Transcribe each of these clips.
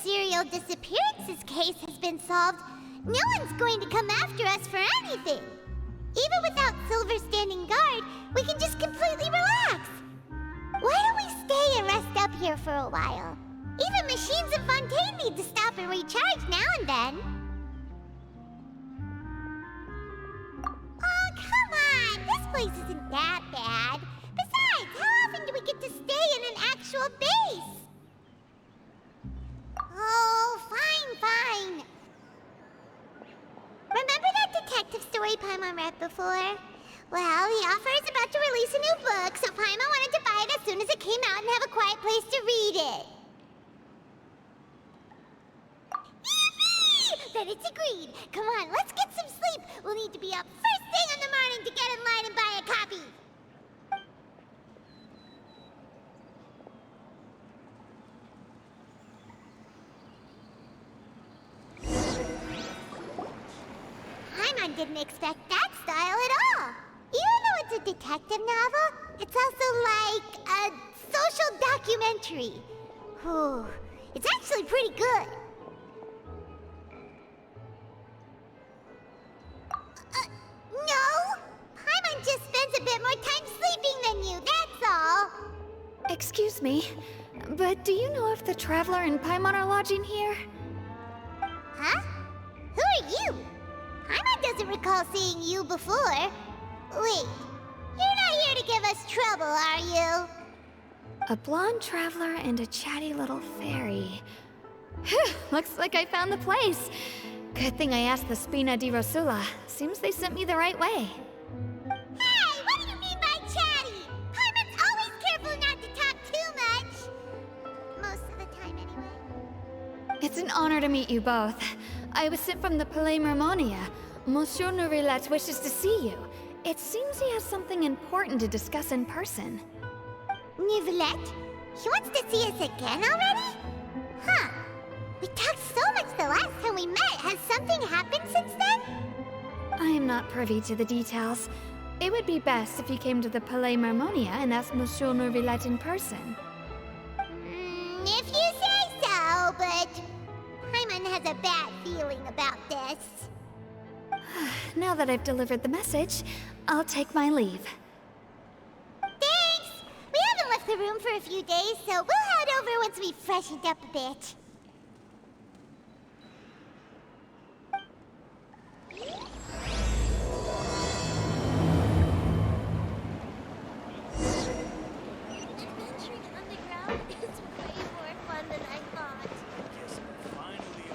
serial disappearances case has been solved, no one's going to come after us for anything. Even without Silver standing guard, we can just completely relax. Why don't we stay and rest up here for a while? Even machines in Fontaine need to stop and recharge now and then. Oh, come on! This place isn't that bad. Besides, how often do we get to stay in an actual base? Oh, fine. Remember that detective story Paimon read before? Well, the author is about to release a new book, so Paimon wanted to buy it as soon as it came out and have a quiet place to read it. Yippee! Then it's agreed. Come on, let's get some sleep. We'll need to be up first thing in the morning to get in line and buy a copy. Paimon didn't expect that style at all. Even though it's a detective novel, it's also like a social documentary. Whew. It's actually pretty good. No! Paimon just spends a bit more time sleeping than you, that's all. Excuse me, but do you know if the Traveler and Paimon are lodging here? Huh? Who are you? Paimon doesn't recall seeing you before. Wait, you're not here to give us trouble, are you? A blonde traveler and a chatty little fairy. Whew, looks like I found the place. Good thing I asked the Spina di Rosula. Seems they sent me the right way. Hey, what do you mean by chatty? Paimon's always careful not to talk too much. Most of the time, anyway. It's an honor to meet you both. I was sent from the Palais Mermonia. Monsieur Nourilette wishes to see you. It seems he has something important to discuss in person. Nourilette? He wants to see us again already? Huh. We talked so much the last time we met. Has something happened since then? I am not privy to the details. It would be best if you came to the Palais Mermonia and asked Monsieur Nourilette in person. If you say so, but Paimon has a bad feeling about this. Now that I've delivered the message, I'll take my leave. Thanks! We haven't left the room for a few days, so we'll head over once we've freshened up a bit. Adventuring underground is way more fun than I thought. Yes, finally.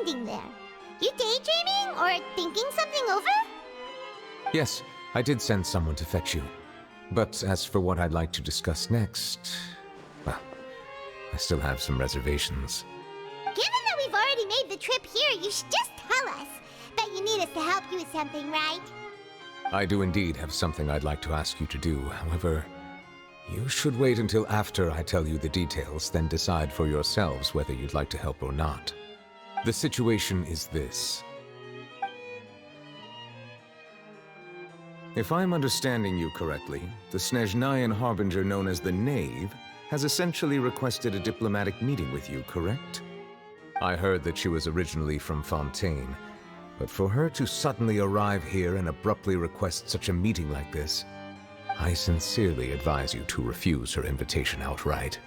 standing there? You daydreaming or thinking something over? Yes, I did send someone to fetch you. But as for what I'd like to discuss next, well, I still have some reservations. Given that we've already made the trip here, you should just tell us. Bet you need us to help you with something, right? I do indeed have something I'd like to ask you to do. However, you should wait until after I tell you the details, then decide for yourselves whether you'd like to help or not. The situation is this. If I'm understanding you correctly, the Snezhnayan harbinger known as the Knave has essentially requested a diplomatic meeting with you, correct? I heard that she was originally from Fontaine, but for her to suddenly arrive here and abruptly request such a meeting like this, I sincerely advise you to refuse her invitation outright.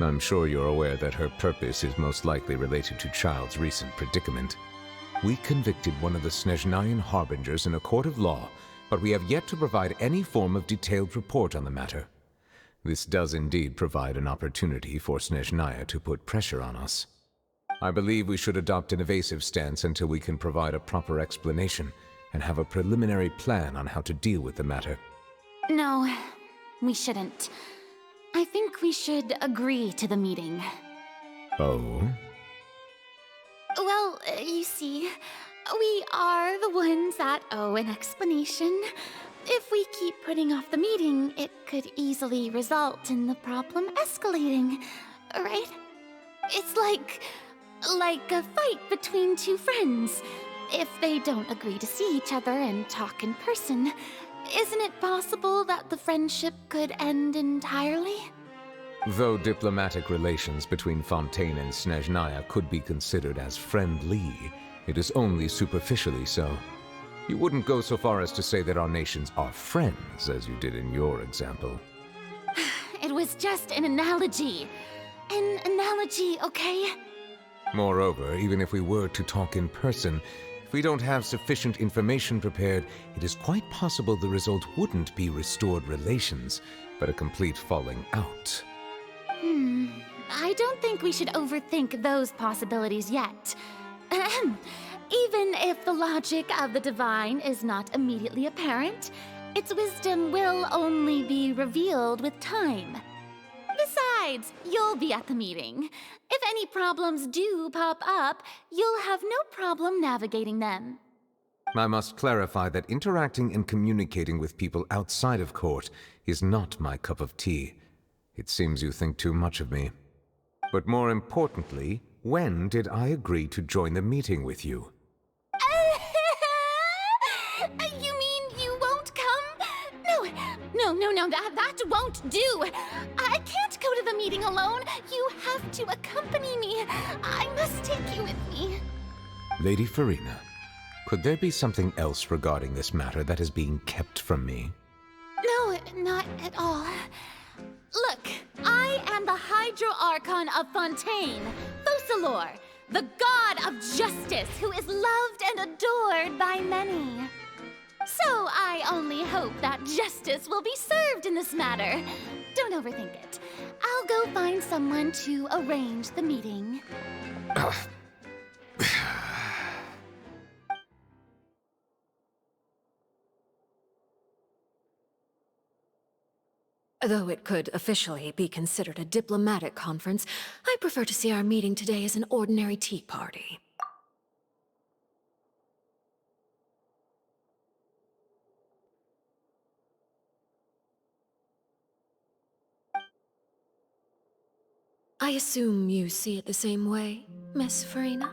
I'm sure you're aware that her purpose is most likely related to Child's recent predicament. We convicted one of the Snezhnayan harbingers in a court of law, but we have yet to provide any form of detailed report on the matter. This does indeed provide an opportunity for Snezhnaya to put pressure on us. I believe we should adopt an evasive stance until we can provide a proper explanation and have a preliminary plan on how to deal with the matter. No, we shouldn't. I think we should agree to the meeting. Oh? Well, you see, we are the ones that owe an explanation. If we keep putting off the meeting, it could easily result in the problem escalating, right? It's like a fight between two friends. If they don't agree to see each other and talk in person, isn't it possible that the friendship could end entirely? Though diplomatic relations between Fontaine and Snezhnaya could be considered as friendly, it is only superficially so. You wouldn't go so far as to say that our nations are friends, as you did in your example. It was just an analogy. An analogy, okay? Moreover, even if we were to talk in person, if we don't have sufficient information prepared, it is quite possible the result wouldn't be restored relations, but a complete falling out. I don't think we should overthink those possibilities yet. Even if the logic of the divine is not immediately apparent, its wisdom will only be revealed with time. Besides, you'll be at the meeting. If any problems do pop up, you'll have no problem navigating them. I must clarify that interacting and communicating with people outside of court is not my cup of tea. It seems you think too much of me. But more importantly, when did I agree to join the meeting with you? You mean you won't come? No, that won't do. I can't go to the meeting alone. You have to accompany me. I must take you with me. Lady Farina, could there be something else regarding this matter that is being kept from me? No, not at all. Look, I am the Hydro Archon of Fontaine, Focalor, the god of justice who is loved and adored by many. So I only hope that justice will be served in this matter. Don't overthink it. I'll go find someone to arrange the meeting. Though it could officially be considered a diplomatic conference, I prefer to see our meeting today as an ordinary tea party. I assume you see it the same way, Miss Farina?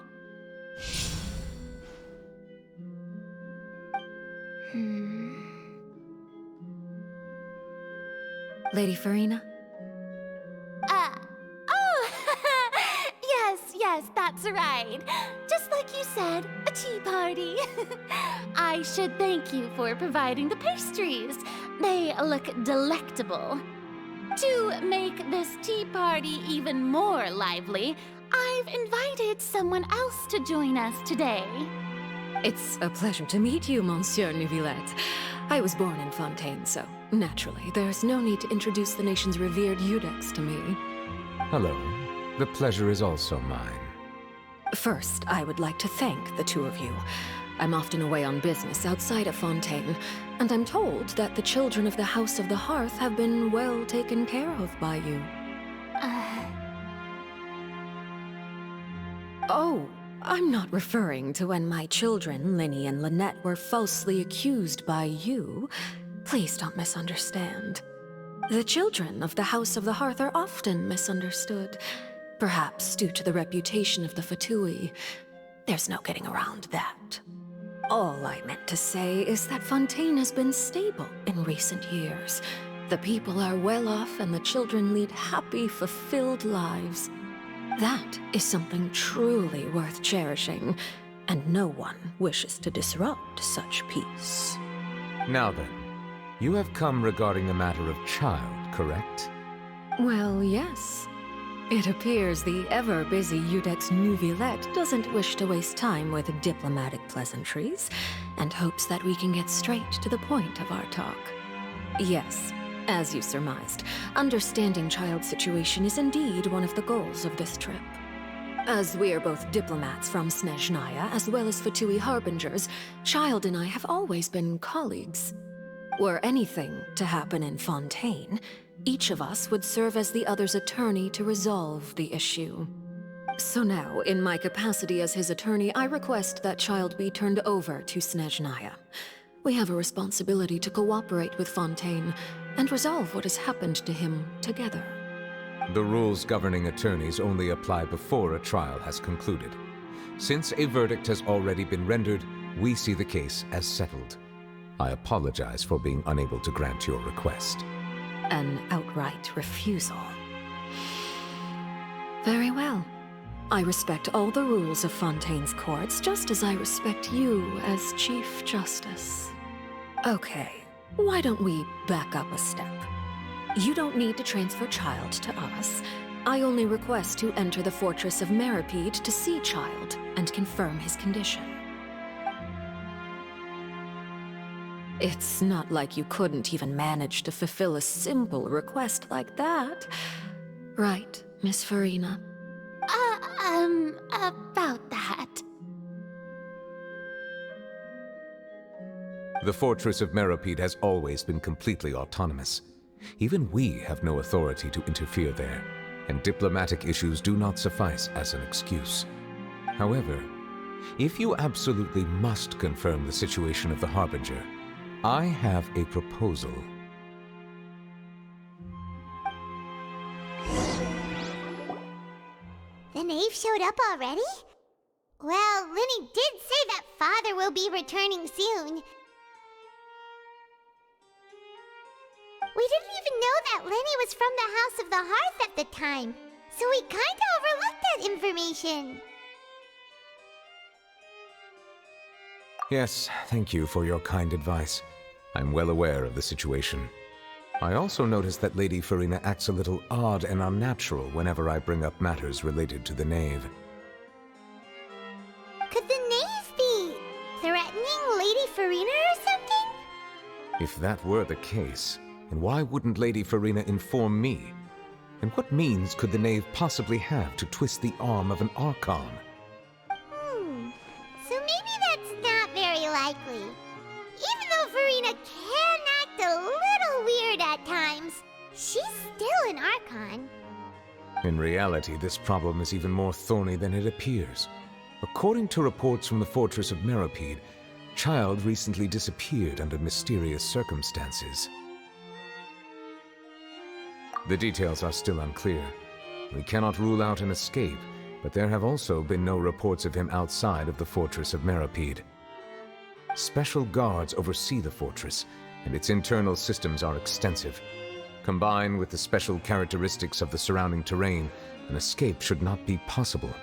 Lady Farina? Yes, that's right. Just like you said, a tea party. I should thank you for providing the pastries. They look delectable. To make this tea party even more lively, I've invited someone else to join us today. It's a pleasure to meet you, Monsieur Neuvillette. I was born in Fontaine, so naturally, there's no need to introduce the nation's revered Eudex to me. Hello. The pleasure is also mine. First, I would like to thank the two of you. I'm often away on business outside of Fontaine, and I'm told that the children of the House of the Hearth have been well taken care of by you. Oh, I'm not referring to when my children, Linny and Lynette, were falsely accused by you. Please don't misunderstand. The children of the House of the Hearth are often misunderstood, perhaps due to the reputation of the Fatui. There's no getting around that. All I meant to say is that Fontaine has been stable in recent years. The people are well off and the children lead happy, fulfilled lives. That is something truly worth cherishing, and no one wishes to disrupt such peace. Now then, you have come regarding a matter of child, correct? Well, yes. It appears the ever-busy Udex Nuvillette doesn't wish to waste time with diplomatic pleasantries, and hopes that we can get straight to the point of our talk. Yes, as you surmised, understanding Child's situation is indeed one of the goals of this trip. As we are both diplomats from Snezhnaya, as well as Fatui Harbingers, Child and I have always been colleagues. Were anything to happen in Fontaine, each of us would serve as the other's attorney to resolve the issue. So now, in my capacity as his attorney, I request that Child be turned over to Snezhnaya. We have a responsibility to cooperate with Fontaine and resolve what has happened to him together. The rules governing attorneys only apply before a trial has concluded. Since a verdict has already been rendered, we see the case as settled. I apologize for being unable to grant your request. An outright refusal. Very well. I respect all the rules of Fontaine's courts, just as I respect you as Chief Justice. Okay, why don't we back up a step? You don't need to transfer Child to us. I only request to enter the fortress of Meripede to see Child and confirm his condition. It's not like you couldn't even manage to fulfill a simple request like that. Right, Miss Farina? About that. The fortress of Meripede has always been completely autonomous. Even we have no authority to interfere there, and diplomatic issues do not suffice as an excuse. However, if you absolutely must confirm the situation of the Harbinger, I have a proposal. The knave showed up already? Well, Linny did say that Father will be returning soon. We didn't even know that Linny was from the House of the Hearth at the time, so we kinda overlooked that information. Yes, thank you for your kind advice. I'm well aware of the situation. I also noticed that Lady Farina acts a little odd and unnatural whenever I bring up matters related to the knave. Could the knave be threatening Lady Farina or something? If that were the case, then why wouldn't Lady Farina inform me? And what means could the knave possibly have to twist the arm of an Archon? So maybe that's not very likely. Even though Farina can act a little weird at times, she's still an Archon. In reality, this problem is even more thorny than it appears. According to reports from the fortress of Meripede, Child recently disappeared under mysterious circumstances. The details are still unclear. We cannot rule out an escape, but there have also been no reports of him outside of the fortress of Meripede. Special guards oversee the fortress, and its internal systems are extensive. Combined with the special characteristics of the surrounding terrain, an escape should not be possible.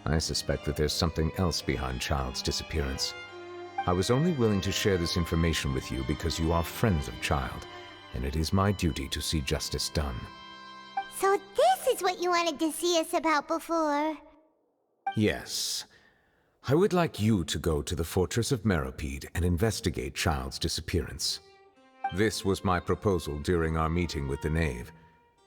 I suspect that there's something else behind Child's disappearance. I was only willing to share this information with you because you are friends of Child, and it is my duty to see justice done. So this is what you wanted to see us about before. Yes. I would like you to go to the fortress of Meripede and investigate Child's disappearance. This was my proposal during our meeting with the knave.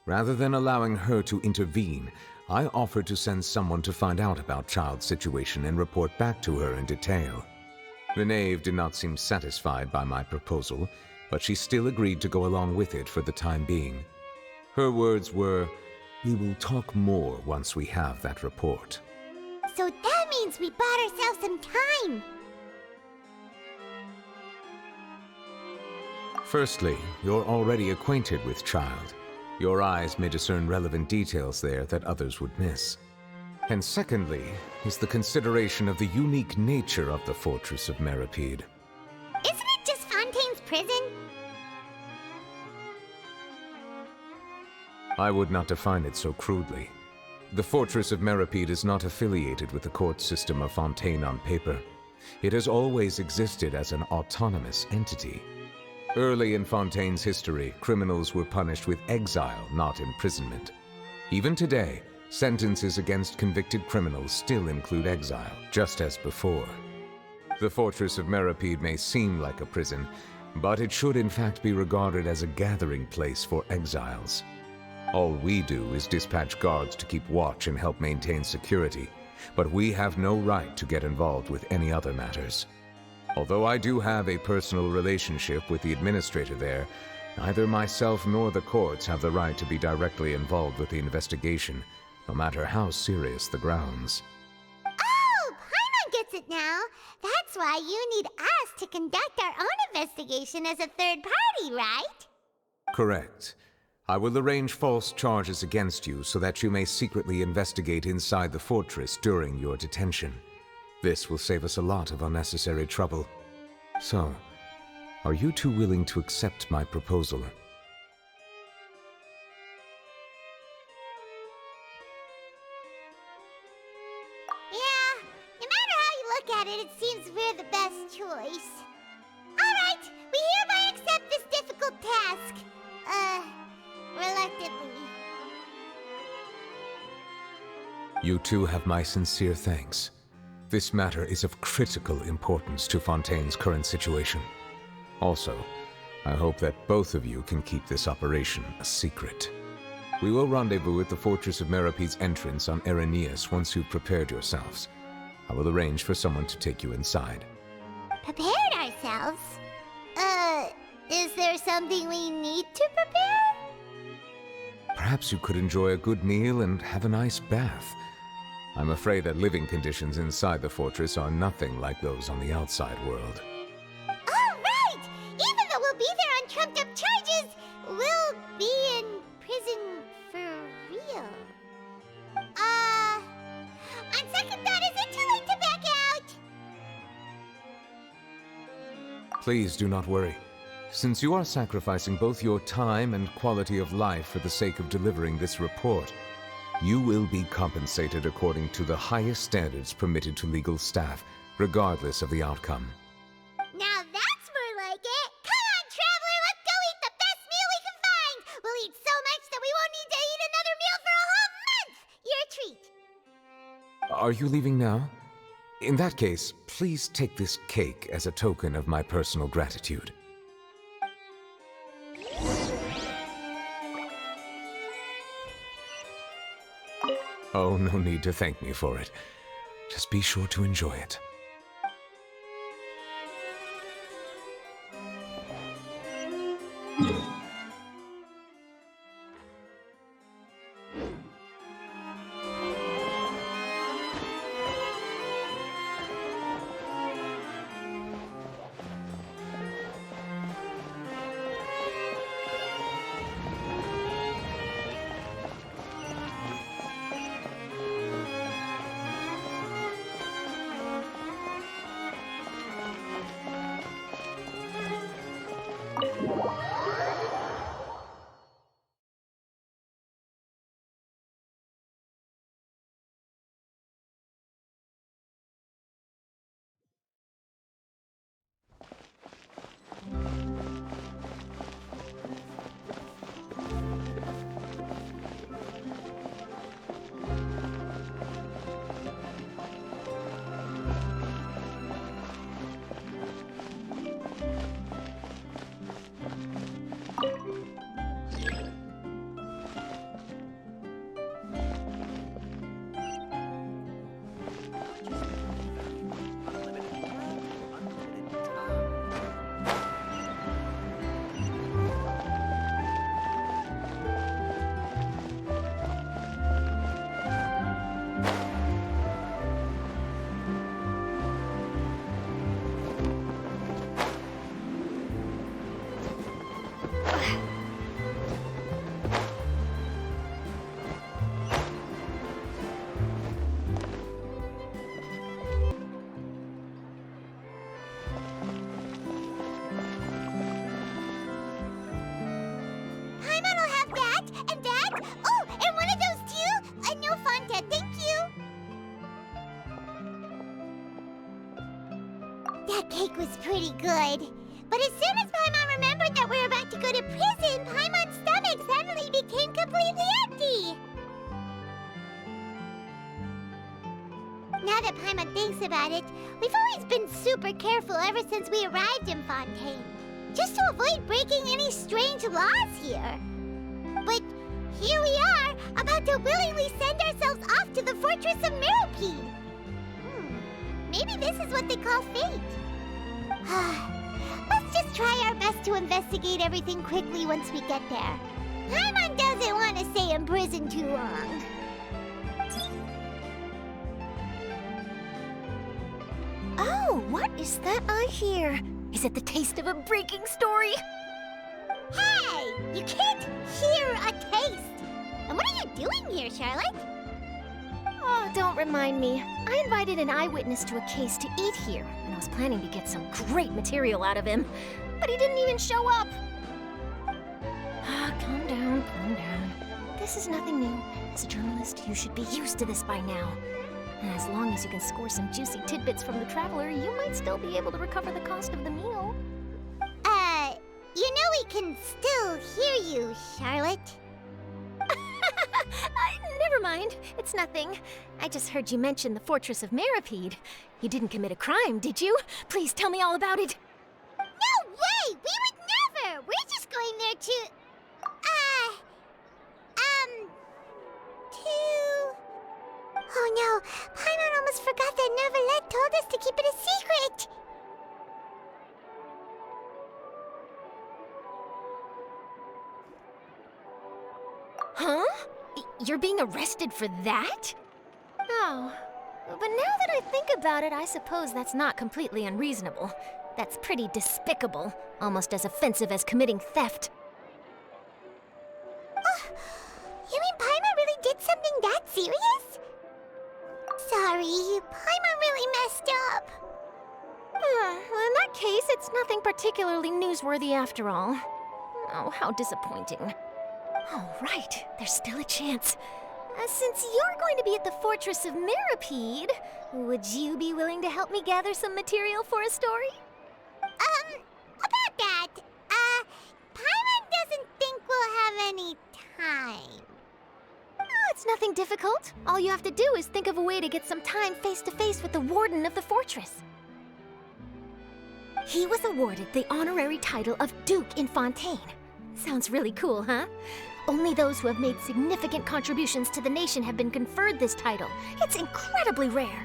Rather than allowing her to intervene, I offered to send someone to find out about Child's situation and report back to her in detail. The knave did not seem satisfied by my proposal, but she still agreed to go along with it for the time being. Her words were, "We will talk more once we have that report." So that means we bought ourselves some time. Firstly, you're already acquainted with Child. Your eyes may discern relevant details there that others would miss. And secondly, is the consideration of the unique nature of the Fortress of Meripede. Isn't it just Fontaine's prison? I would not define it so crudely. The Fortress of Meripede is not affiliated with the court system of Fontaine on paper. It has always existed as an autonomous entity. Early in Fontaine's history, criminals were punished with exile, not imprisonment. Even today, sentences against convicted criminals still include exile, just as before. The Fortress of Meripede may seem like a prison, but it should in fact be regarded as a gathering place for exiles. All we do is dispatch guards to keep watch and help maintain security, but we have no right to get involved with any other matters. Although I do have a personal relationship with the administrator there, neither myself nor the courts have the right to be directly involved with the investigation, no matter how serious the grounds. Oh, Paimon gets it now. That's why you need us to conduct our own investigation as a third party, right? Correct. I will arrange false charges against you so that you may secretly investigate inside the fortress during your detention. This will save us a lot of unnecessary trouble. So, are you two willing to accept my proposal? Yeah, no matter how you look at it, it seems we're the best choice. Alright, we hereby accept this difficult task. Reluctantly. You two have my sincere thanks. This matter is of critical importance to Fontaine's current situation. Also, I hope that both of you can keep this operation a secret. We will rendezvous at the Fortress of Meripede's entrance on Erinius once you've prepared yourselves. I will arrange for someone to take you inside. Prepared ourselves? Is there something we need to prepare? Perhaps you could enjoy a good meal and have a nice bath. I'm afraid that living conditions inside the fortress are nothing like those on the outside world. All right! Even though we'll be there on trumped-up charges, we'll be in prison for real. On second thought, is it too late to back out? Please do not worry. Since you are sacrificing both your time and quality of life for the sake of delivering this report, you will be compensated according to the highest standards permitted to legal staff, regardless of the outcome. Now that's more like it! Come on, Traveler, let's go eat the best meal we can find! We'll eat so much that we won't need to eat another meal for a whole month! You're a treat! Are you leaving now? In that case, please take this cake as a token of my personal gratitude. Oh, no need to thank me for it. Just be sure to enjoy it. That cake was pretty good. But as soon as Paimon remembered that we're about to go to prison, Paimon's stomach suddenly became completely empty. Now that Paimon thinks about it, we've always been super careful ever since we arrived in Fontaine, just to avoid breaking any strange laws here. But here we are, about to willingly send ourselves off to the Fortress of Meropide. Maybe this is what they call fate. Let's just try our best to investigate everything quickly once we get there. Paimon doesn't want to stay in prison too long. Oh, what is that I hear? Is it the taste of a breaking story? Hey! You can't hear a taste! And what are you doing here, Charlotte? Oh, don't remind me. I invited an eyewitness to a case to eat here, and I was planning to get some great material out of him. But he didn't even show up. Calm down, calm down. This is nothing new. As a journalist, you should be used to this by now. And as long as you can score some juicy tidbits from the traveler, you might still be able to recover the cost of the meal. You know we can still hear you, Charlotte. Never mind. It's nothing. I just heard you mention the Fortress of Meropide. You didn't commit a crime, did you? Please tell me all about it. No way! We would never! We're just going there to... Oh no, Paimon almost forgot that Neverlet told us to keep it a secret! Huh? You're being arrested for that? Oh, but now that I think about it, I suppose that's not completely unreasonable. That's pretty despicable, almost as offensive as committing theft. You mean Paimon really did something that serious? Sorry, Paimon really messed up. Well, in that case, it's nothing particularly newsworthy after all. Oh, how disappointing. All right, there's still a chance. Since you're going to be at the Fortress of Meropide, would you be willing to help me gather some material for a story? About that, Paimon doesn't think we'll have any time. Oh, it's nothing difficult. All you have to do is think of a way to get some time face-to-face with the warden of the fortress. He was awarded the honorary title of Duke in Fontaine. Sounds really cool, huh? Only those who have made significant contributions to the nation have been conferred this title. It's incredibly rare.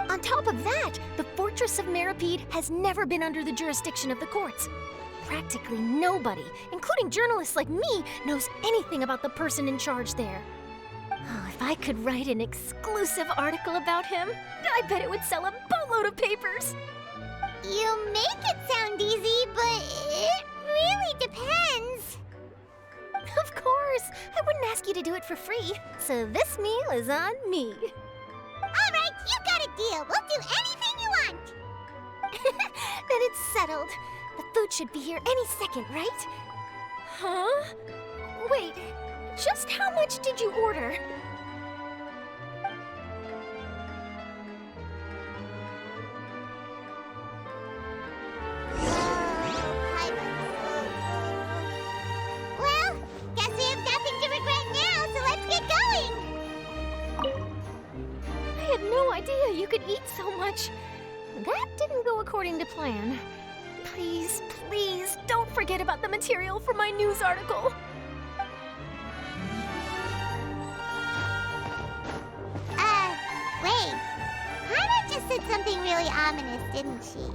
On top of that, the Fortress of Meropide has never been under the jurisdiction of the courts. Practically nobody, including journalists like me, knows anything about the person in charge there. Oh, if I could write an exclusive article about him, I bet it would sell a boatload of papers. You make it sound easy, but it really depends. Of course, I wouldn't ask you to do it for free, so this meal is on me. All right, you got a deal. We'll do anything you want. Then it's settled. The food should be here any second, right? Huh? Wait, just how much did you order? Well, guess we have nothing to regret now, so let's get going. I had no idea you could eat so much. That didn't go according to plan. Please, please, don't forget about the material for my news article. Wait. Hannah just said something really ominous, didn't she?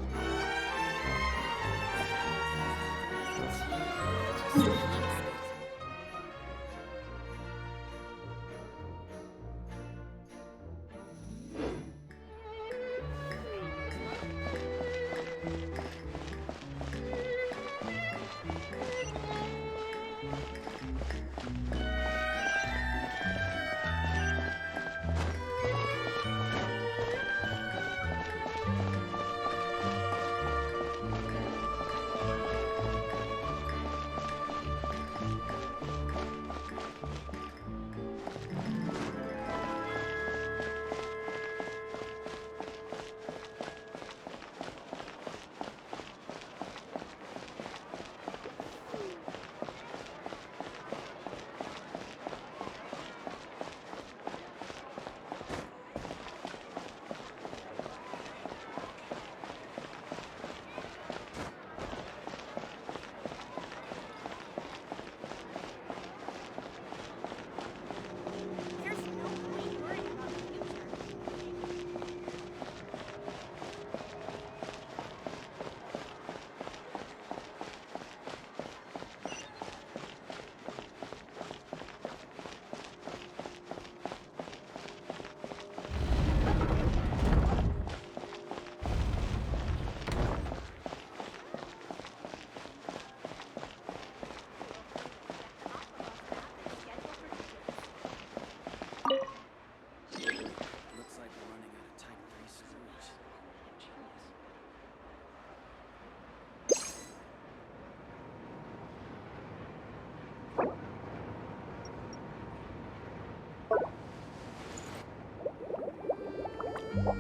Please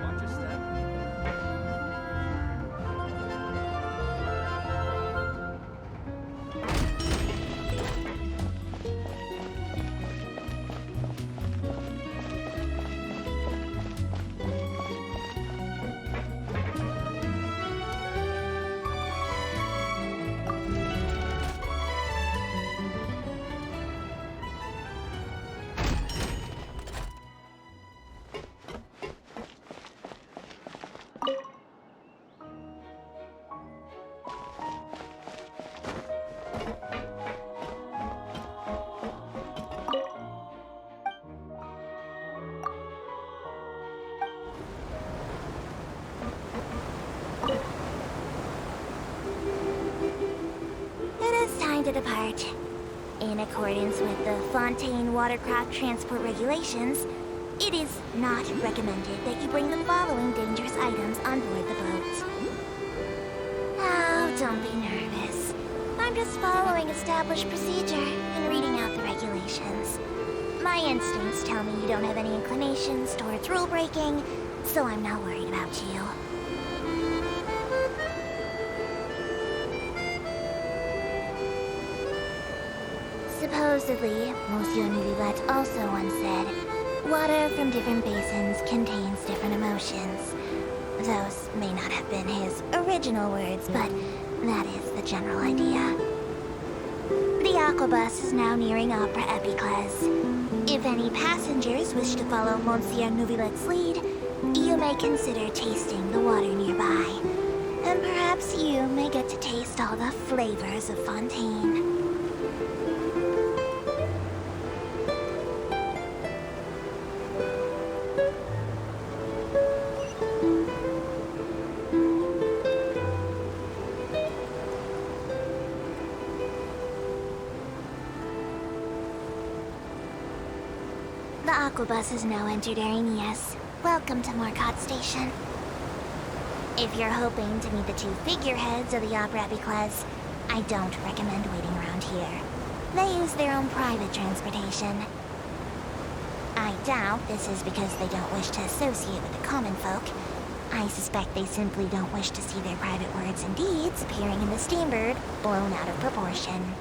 watch your step. It is time to depart. In accordance with the Fontaine watercraft transport regulations, it is not recommended that you bring the following dangerous items on board the boat. Oh, don't be nervous. I'm just following established procedure and reading out the regulations. My instincts tell me you don't have any inclinations towards rule breaking, so I'm not worried about you. Supposedly, Monsieur Nulivet also once said, water from different basins contains different emotions. Those may not have been his original words, but that is the general idea. The aquabus is now nearing Opera Epicles. If any passengers wish to follow Monsieur Nulivet's lead, you may consider tasting the water nearby. And perhaps you may get to taste all the flavors of Fontaine. The aquabus has now entered Arenius. Welcome to Morcott Station. If you're hoping to meet the two figureheads of the Opera Epicles, I don't recommend waiting around here. They use their own private transportation. I doubt this is because they don't wish to associate with the common folk. I suspect they simply don't wish to see their private words and deeds appearing in the Steambird blown out of proportion.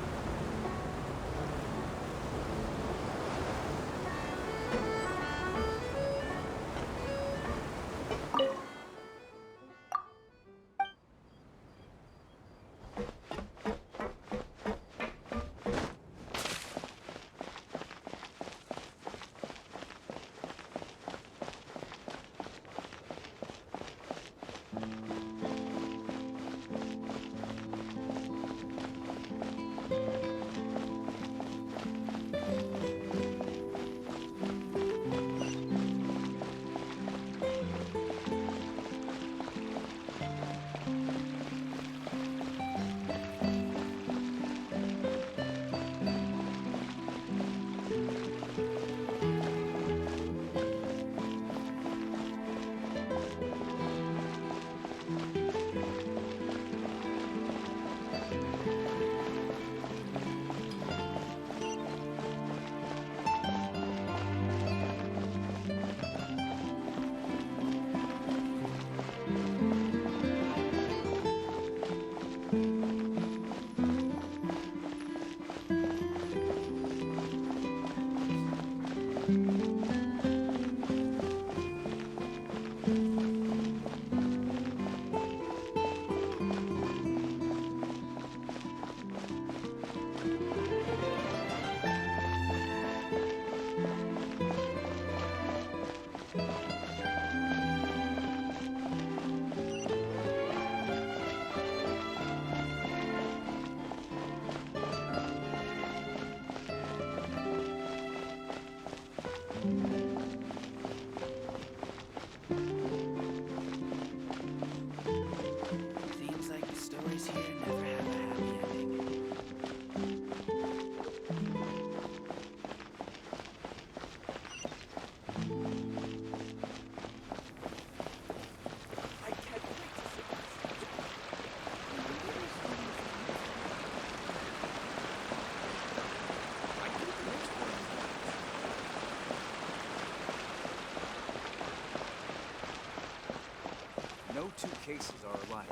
cases are alike.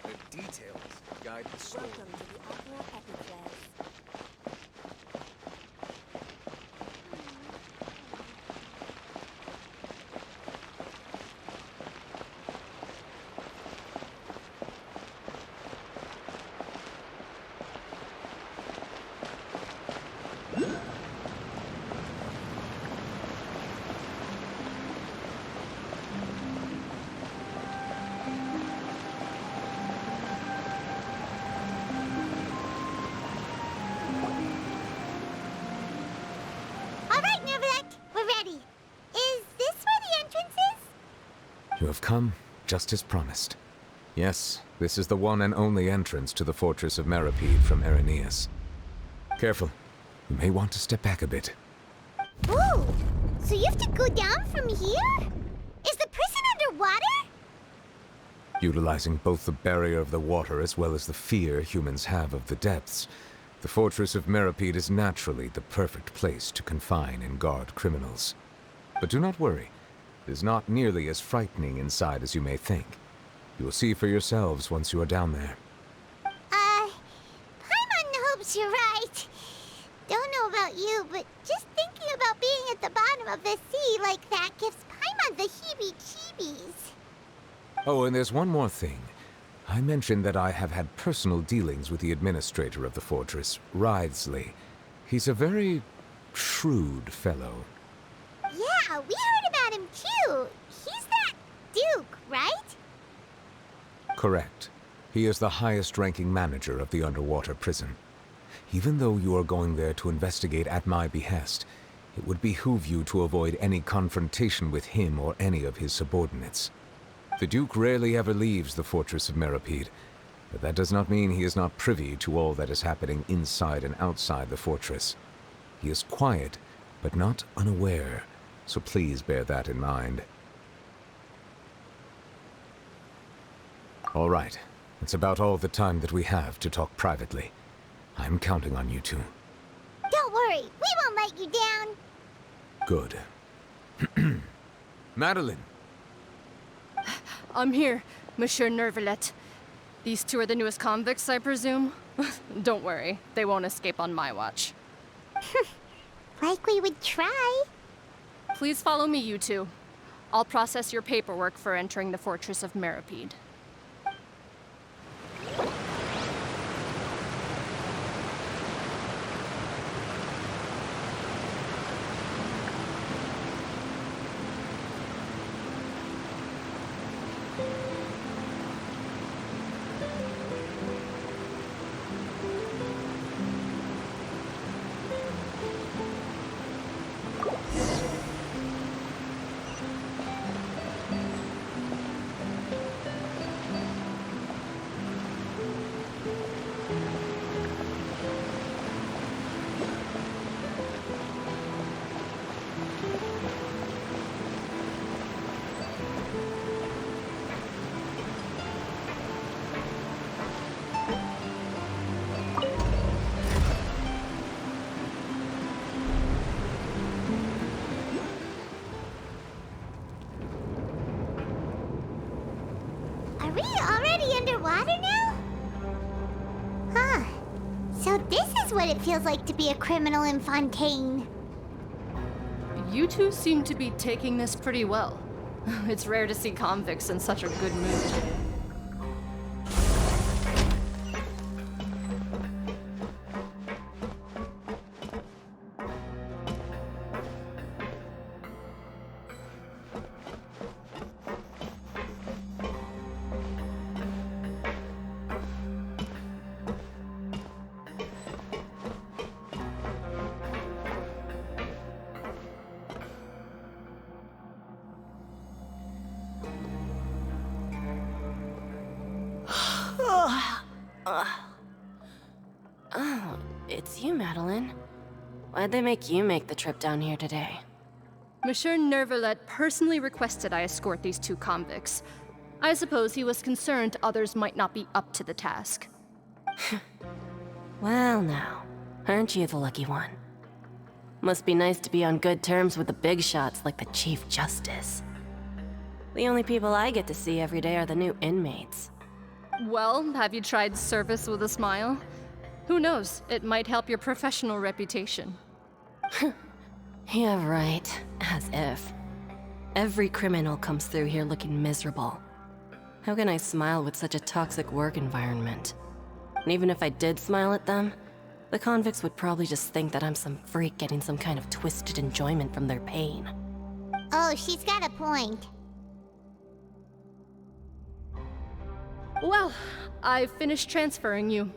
The details guide the story. All right, Neverland, we're ready. Is this where the entrance is? You have come just as promised. Yes, this is the one and only entrance to the fortress of Meripede from Araneus. Careful. You may want to step back a bit. Ooh, so you have to go down from here? Is the prison underwater? Utilizing both the barrier of the water as well as the fear humans have of the depths, the fortress of Meripede is naturally the perfect place to confine and guard criminals. But do not worry. It is not nearly as frightening inside as you may think. You will see for yourselves once you are down there. Paimon hopes you're right. Don't know about you, but just thinking about being at the bottom of the sea like that gives Paimon the heebie-jeebies. Oh, and there's one more thing. I mentioned that I have had personal dealings with the administrator of the fortress, Wriothesley. He's a very shrewd fellow. Yeah, we heard about him too. He's that Duke, right? Correct. He is the highest-ranking manager of the underwater prison. Even though you are going there to investigate at my behest, it would behoove you to avoid any confrontation with him or any of his subordinates. The Duke rarely ever leaves the fortress of Meripede, but that does not mean he is not privy to all that is happening inside and outside the fortress. He is quiet, but not unaware, so please bear that in mind. All right, it's about all the time that we have to talk privately. I'm counting on you two. Don't worry, we won't let you down. Good. Madeline! I'm here, Monsieur Nervalet. These two are the newest convicts, I presume? Don't worry, they won't escape on my watch. Like we would try. Please follow me, you two. I'll process your paperwork for entering the Fortress of Meripede. Are we already underwater now? Huh. So this is what it feels like to be a criminal in Fontaine. You two seem to be taking this pretty well. It's rare to see convicts in such a good mood. Oh, it's you, Madeline. Why'd they make you make the trip down here today? Monsieur Nervalet personally requested I escort these two convicts. I suppose he was concerned others might not be up to the task. Well now, aren't you the lucky one? Must be nice to be on good terms with the big shots like the Chief Justice. The only people I get to see every day are the new inmates. Well, have you tried service with a smile? Who knows, it might help your professional reputation. Yeah, right. As if. Every criminal comes through here looking miserable. How can I smile with such a toxic work environment? And even if I did smile at them, the convicts would probably just think that I'm some freak getting some kind of twisted enjoyment from their pain. Oh, she's got a point. Well, I've finished transferring you.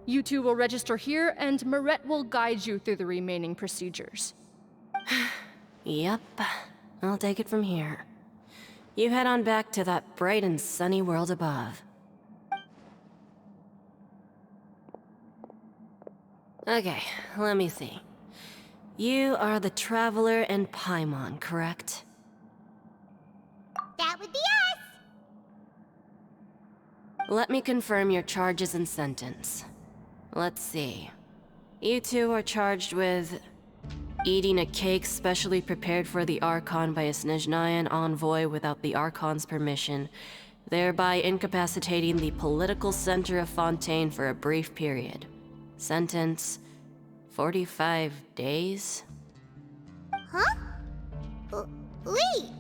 You two will register here, and Marette will guide you through the remaining procedures. Yep, I'll take it from here. You head on back to that bright and sunny world above. Okay, let me see. You are the Traveler and Paimon, correct? That would be us! Let me confirm your charges and sentence. Let's see. You two are charged with eating a cake specially prepared for the Archon by a Snezhnayan envoy without the Archon's permission, thereby incapacitating the political center of Fontaine for a brief period. Sentence: 45 days? Huh? Wait,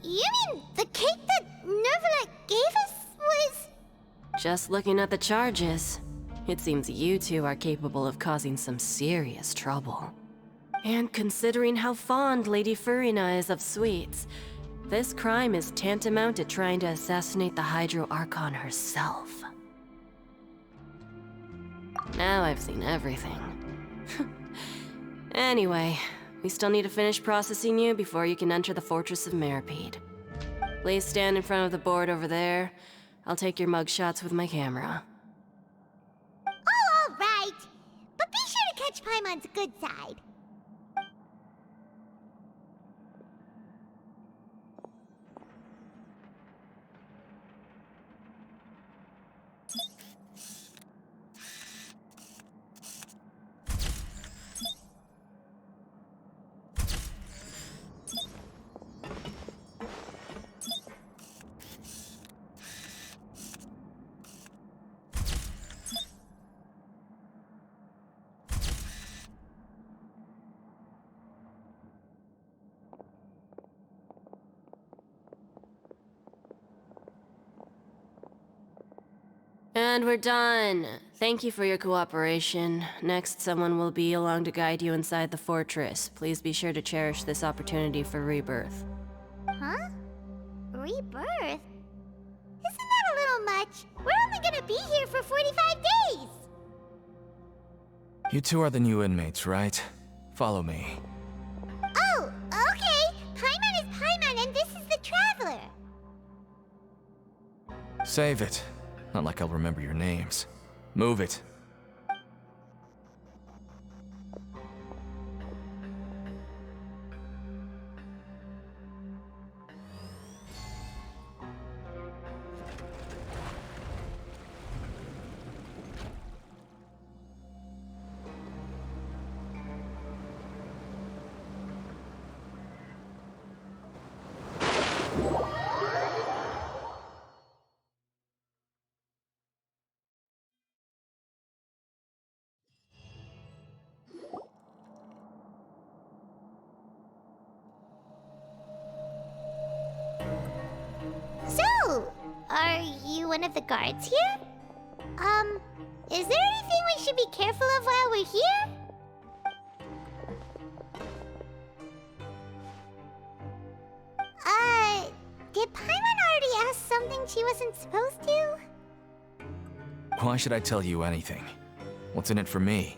you mean the cake that Nervalet gave us was... Just looking at the charges, it seems you two are capable of causing some serious trouble. And considering how fond Lady Furina is of sweets, this crime is tantamount to trying to assassinate the Hydro Archon herself. Now I've seen everything. Anyway, we still need to finish processing you before you can enter the Fortress of Meripede. Please stand in front of the board over there. I'll take your mugshots with my camera. Oh, all right. But be sure to catch Paimon's good side. And we're done. Thank you for your cooperation. Next, someone will be along to guide you inside the fortress. Please be sure to cherish this opportunity for rebirth. Huh? Rebirth? Isn't that a little much? We're only gonna be here for 45 days! You two are the new inmates, right? Follow me. Oh, okay! Paimon is Paimon and this is the Traveler! Save it. Not like I'll remember your names. Move it. So, are you one of the guards here? Is there anything we should be careful of while we're here? Did Paimon already ask something she wasn't supposed to? Why should I tell you anything? What's in it for me?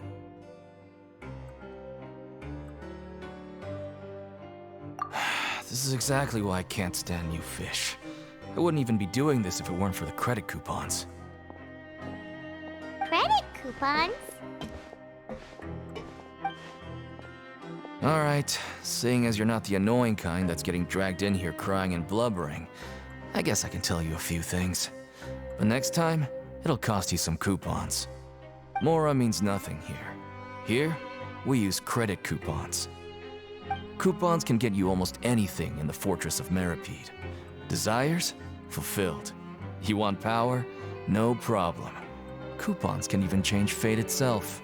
This is exactly why I can't stand you fish. I wouldn't even be doing this if it weren't for the credit coupons. Credit coupons? Alright, seeing as you're not the annoying kind that's getting dragged in here crying and blubbering, I guess I can tell you a few things. But next time, it'll cost you some coupons. Mora means nothing here. Here, we use credit coupons. Coupons can get you almost anything in the Fortress of Meripede. Desires? Fulfilled. You want power? No problem. Coupons can even change fate itself.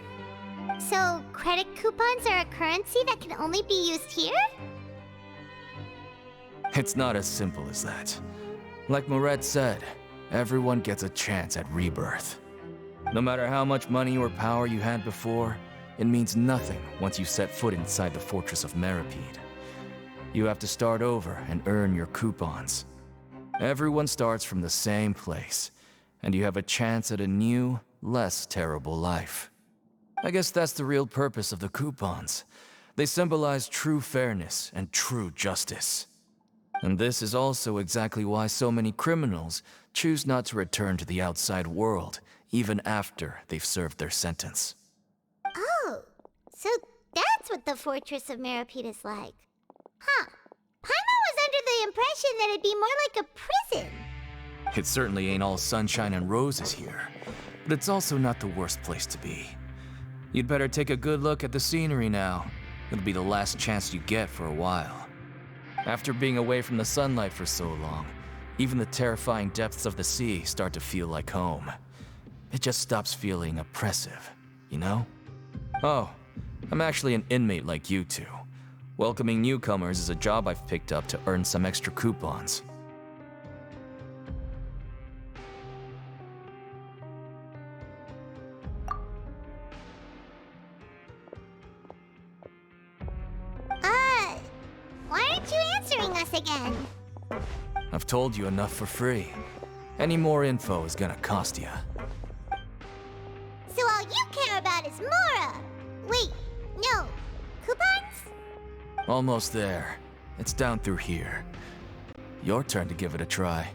So, credit coupons are a currency that can only be used here? It's not as simple as that. Like Moret said, everyone gets a chance at rebirth. No matter how much money or power you had before, it means nothing once you set foot inside the Fortress of Meripede. You have to start over and earn your coupons. Everyone starts from the same place, and you have a chance at a new, less terrible life. I guess that's the real purpose of the coupons. They symbolize true fairness and true justice. And this is also exactly why so many criminals choose not to return to the outside world, even after they've served their sentence. Oh, so that's what the Fortress of Meripede is like. Huh. Paimon was under the impression that it'd be more like a prison. It certainly ain't all sunshine and roses here, but it's also not the worst place to be. You'd better take a good look at the scenery now. It'll be the last chance you get for a while. After being away from the sunlight for so long, even the terrifying depths of the sea start to feel like home. It just stops feeling oppressive, you know? Oh, I'm actually an inmate like you two. Welcoming newcomers is a job I've picked up to earn some extra coupons. Why aren't you answering us again? I've told you enough for free. Any more info is gonna cost you. So all you care about is Mora! Wait, no. Coupons? Almost there. It's down through here. Your turn to give it a try.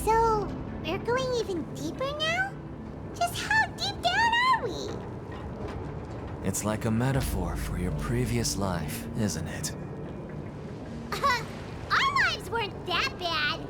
So, we're going even deeper now? Just how deep down are we? It's like a metaphor for your previous life, isn't it? Our lives weren't that bad.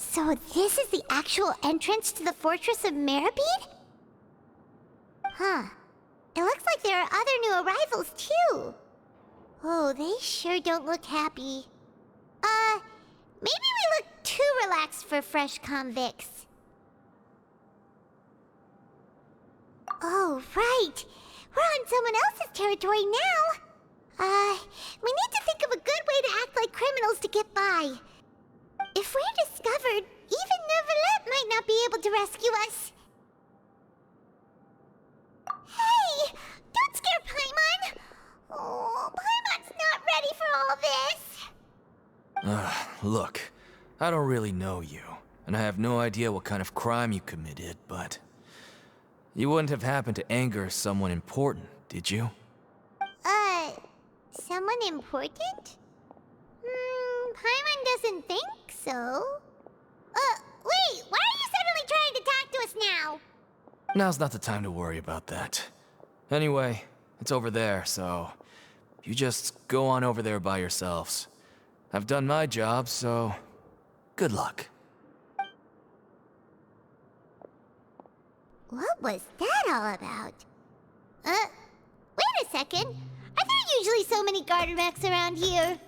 So this is the actual entrance to the Fortress of Meripede? Huh. It looks like there are other new arrivals, too. Oh, they sure don't look happy. Maybe we look too relaxed for fresh convicts. Oh, right. We're on someone else's territory now. We need to think of a good way to act like criminals to get by. If we're discovered, even Neuvillette might not be able to rescue us. Hey! Don't scare Paimon! Oh, Paimon's not ready for all this! Look, I don't really know you, and I have no idea what kind of crime you committed, but... You wouldn't have happened to anger someone important, did you? Someone important? Paimon doesn't think so. Wait, why are you suddenly trying to talk to us now? Now's not the time to worry about that. Anyway, it's over there, so... You just go on over there by yourselves. I've done my job, so... Good luck. What was that all about? Wait a second. Are there usually so many garter mechs around here?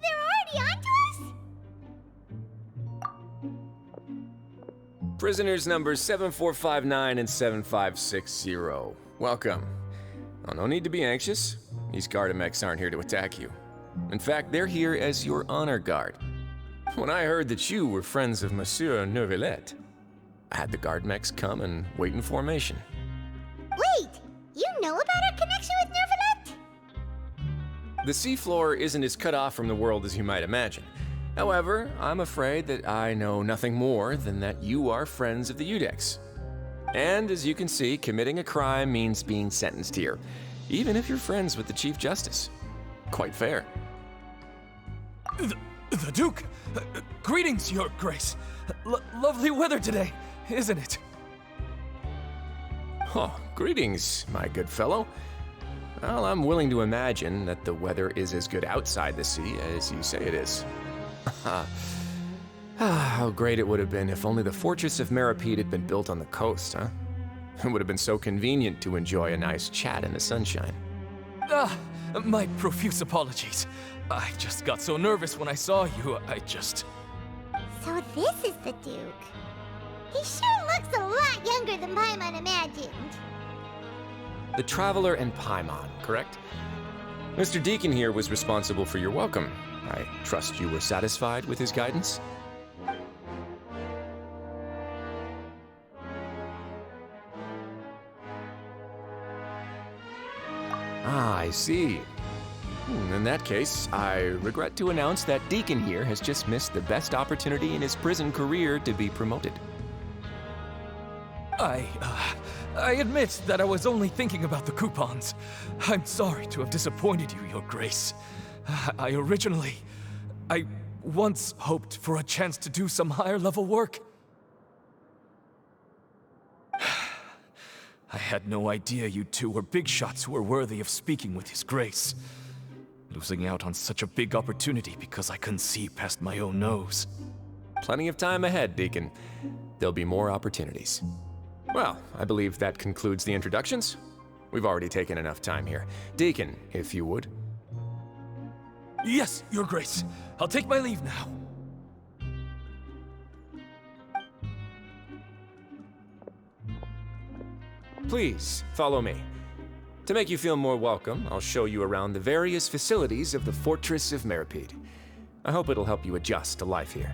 They're already onto us? Prisoners numbers 7459 and 7560. Welcome. Oh, no need to be anxious. These Gardamex aren't here to attack you. In fact, they're here as your honor guard. When I heard that you were friends of Monsieur Neuvillette, I had the Gardamex come and wait in formation. Wait! You know about our connection with Neuvillette? The seafloor isn't as cut off from the world as you might imagine. However, I'm afraid that I know nothing more than that you are friends of the Udex. And as you can see, committing a crime means being sentenced here, even if you're friends with the Chief Justice. Quite fair. The Duke! Greetings, Your Grace. Lovely weather today, isn't it? Oh, greetings, my good fellow. Well, I'm willing to imagine that the weather is as good outside the sea as you say it is. How great it would have been if only the Fortress of Meripede had been built on the coast, huh? It would have been so convenient to enjoy a nice chat in the sunshine. My profuse apologies. I just got so nervous when I saw you, So this is the Duke. He sure looks a lot younger than Paimon imagined. The Traveler and Paimon, correct? Mr. Deacon here was responsible for your welcome. I trust you were satisfied with his guidance? Ah, I see. In that case, I regret to announce that Deacon here has just missed the best opportunity in his prison career to be promoted. I admit that I was only thinking about the coupons. I'm sorry to have disappointed you, Your Grace. I once hoped for a chance to do some higher-level work. I had no idea you two were big shots who were worthy of speaking with His Grace. Losing out on such a big opportunity because I couldn't see past my own nose. Plenty of time ahead, Deacon. There'll be more opportunities. Well, I believe that concludes the introductions. We've already taken enough time here. Deacon, if you would. Yes, Your Grace. I'll take my leave now. Please, follow me. To make you feel more welcome, I'll show you around the various facilities of the Fortress of Meripede. I hope it'll help you adjust to life here.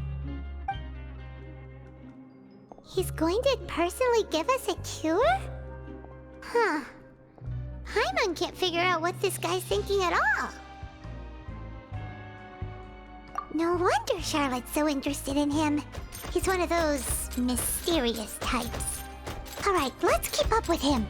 He's going to personally give us a cure? Huh. Paimon can't figure out what this guy's thinking at all. No wonder Charlotte's so interested in him. He's one of those mysterious types. Alright, let's keep up with him.